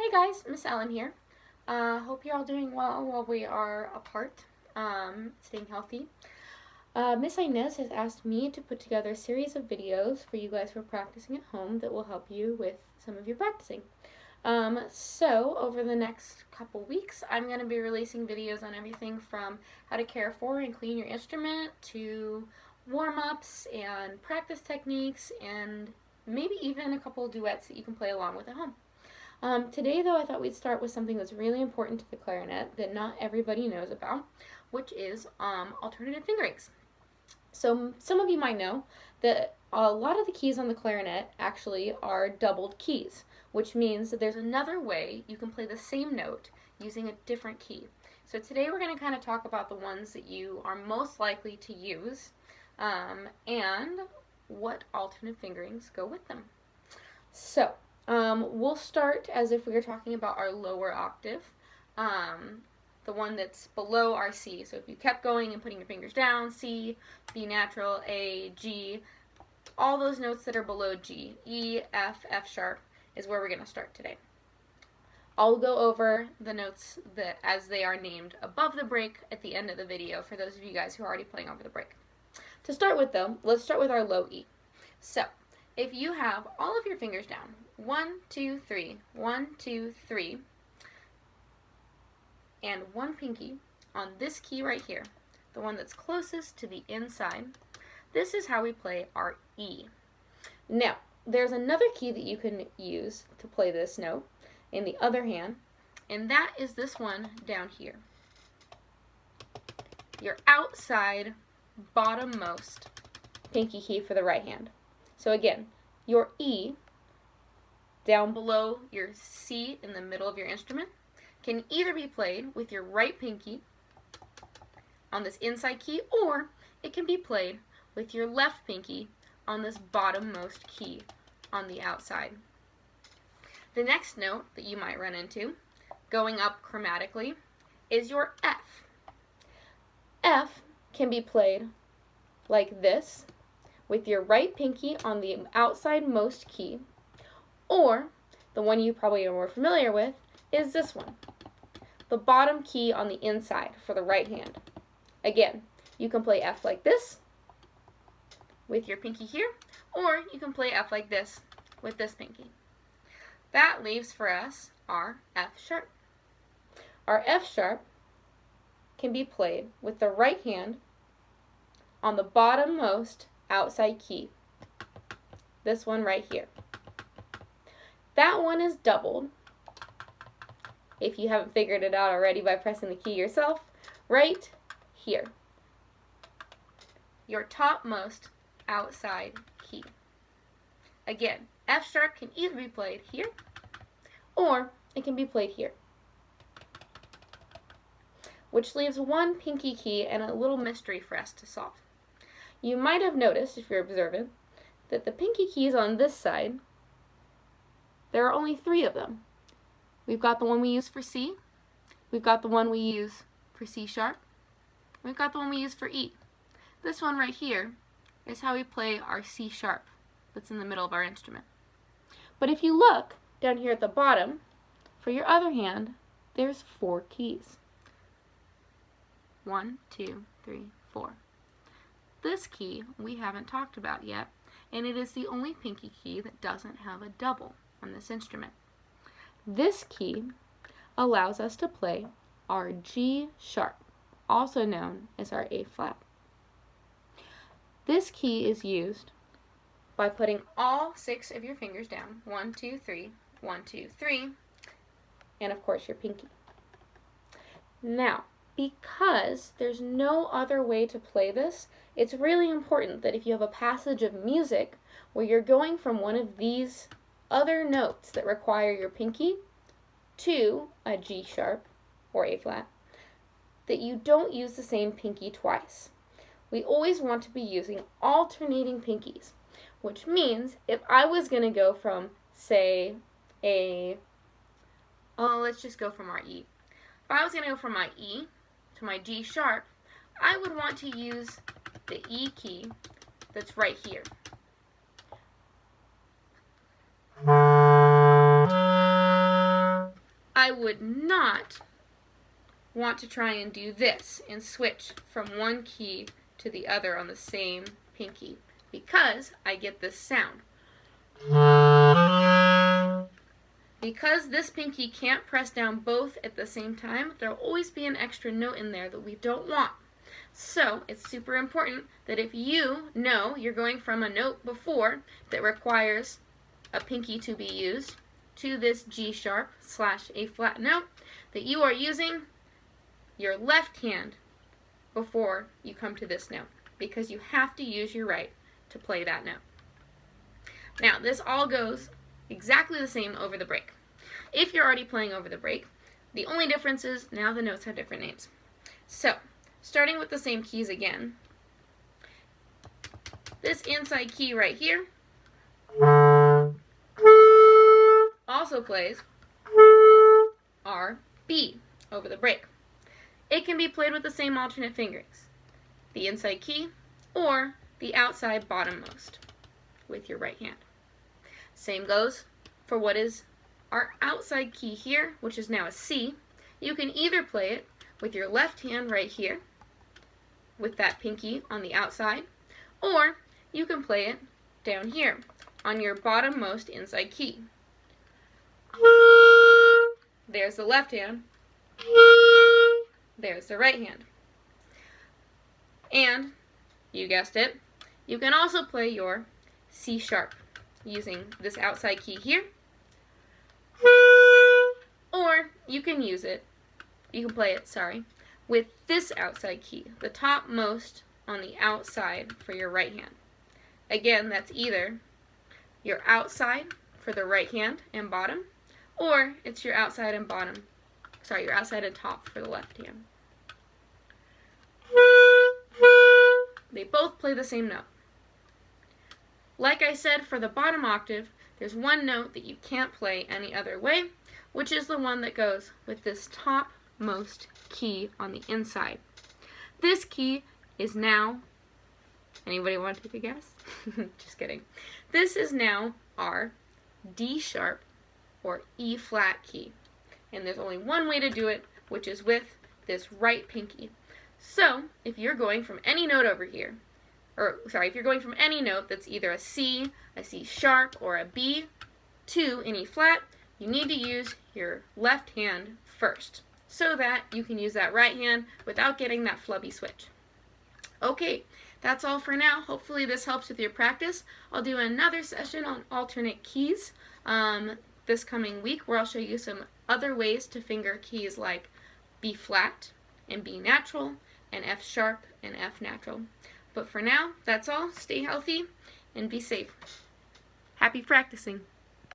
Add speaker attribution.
Speaker 1: Hey guys, Miss Ellen here. Hope you're all doing well while we are apart, staying healthy. Miss Inez has asked me to put together a series of videos for you guys who are practicing at home that will help you with some of your practicing. So over the next couple weeks, I'm going to be releasing videos on everything from how to care for and clean your instrument to warm-ups and practice techniques and maybe even a couple duets that you can play along with at home. Today, though, I thought we'd start with something that's really important to the clarinet that not everybody knows about, which is alternative fingerings. So some of you might know that a lot of the keys on the clarinet actually are doubled keys, which means that there's another way you can play the same note using a different key. So today we're going to kind of talk about the ones that you are most likely to use and what alternate fingerings go with them. So we'll start as if we were talking about our lower octave, the one that's below our C. So if you kept going and putting your fingers down, C, B natural, A, G, all those notes that are below G, E, F, F sharp is where we're going to start today. I'll go over the notes that as they are named above the break at the end of the video for those of you guys who are already playing over the break. To start with though, let's start with our low E. So if you have all of your fingers down, 1, 2, 3, 1, 2, 3, and one pinky on this key right here, the one that's closest to the inside, this is how we play our E. Now, there's another key that you can use to play this note in the other hand, and that is this one down here. Your outside bottommost pinky key for the right hand. So again, your E down below your C in the middle of your instrument can either be played with your right pinky on this inside key, or it can be played with your left pinky on this bottommost key on the outside. The next note that you might run into, going up chromatically, is your F. F can be played like this, with your right pinky on the outside-most key, or the one you probably are more familiar with is this one, the bottom key on the inside for the right hand. Again, you can play F like this with your pinky here, or you can play F like this with this pinky. That leaves for us our F sharp. Our F sharp can be played with the right hand on the bottommost outside key, this one right here. That one is doubled, if you haven't figured it out already by pressing the key yourself, right here. Your topmost outside key. Again, F sharp can either be played here, or it can be played here, which leaves one pinky key and a little mystery for us to solve. You might have noticed, if you're observant, that the pinky keys on this side, there are only 3 of them. We've got the one we use for C, we've got the one we use for C sharp, we've got the one we use for E. This one right here is how we play our C sharp that's in the middle of our instrument. But if you look down here at the bottom, for your other hand, there's 4 keys. 1, 2, 3, 4. This key we haven't talked about yet, and it is the only pinky key that doesn't have a double on this instrument. This key allows us to play our G sharp, also known as our A flat. This key is used by putting all 6 of your fingers down, 1, 2, 3, 1, 2, 3, and of course your pinky. Now, because there's no other way to play this, it's really important that if you have a passage of music where you're going from one of these other notes that require your pinky to a G sharp or A flat, that you don't use the same pinky twice. We always want to be using alternating pinkies, which means if I was going to go from, say, let's just go from our E. If I was going to go from my E to my G sharp, I would want to use the E key that's right here. I would not want to try and do this and switch from one key to the other on the same pinky, because I get this sound. Because this pinky can't press down both at the same time, there'll always be an extra note in there that we don't want. So it's super important that if you know you're going from a note before that requires a pinky to be used to this G sharp / A flat note, that you are using your left hand before you come to this note, because you have to use your right to play that note. Now, this all goes exactly the same over the break. If you're already playing over the break, the only difference is now the notes have different names. So, starting with the same keys again, this inside key right here also plays our B over the break. It can be played with the same alternate fingerings, the inside key or the outside bottommost with your right hand. Same goes for what is our outside key here, which is now a C. You can either play it with your left hand right here, with that pinky on the outside, or you can play it down here on your bottommost inside key. There's the left hand, there's the right hand. And, you guessed it, you can also play your C sharp using this outside key here, or you can play it, with this outside key, the topmost on the outside for your right hand. Again, that's either your outside for the right hand and bottom, or it's your outside and your outside and top for the left hand. They both play the same note. Like I said, for the bottom octave, there's one note that you can't play any other way, which is the one that goes with this topmost key on the inside. This key is now, anybody want to take a guess? Just kidding. This is now our D sharp or E flat key. And there's only one way to do it, which is with this right pinky. So, if you're going from any note over here, if you're going from any note that's either a C sharp, or a B to an E flat, you need to use your left hand first, so that you can use that right hand without getting that flubby switch. Okay, that's all for now. Hopefully this helps with your practice. I'll do another session on alternate keys this coming week, where I'll show you some other ways to finger keys like B flat and B natural and F sharp and F natural. But for now, that's all. Stay healthy and be safe. Happy practicing.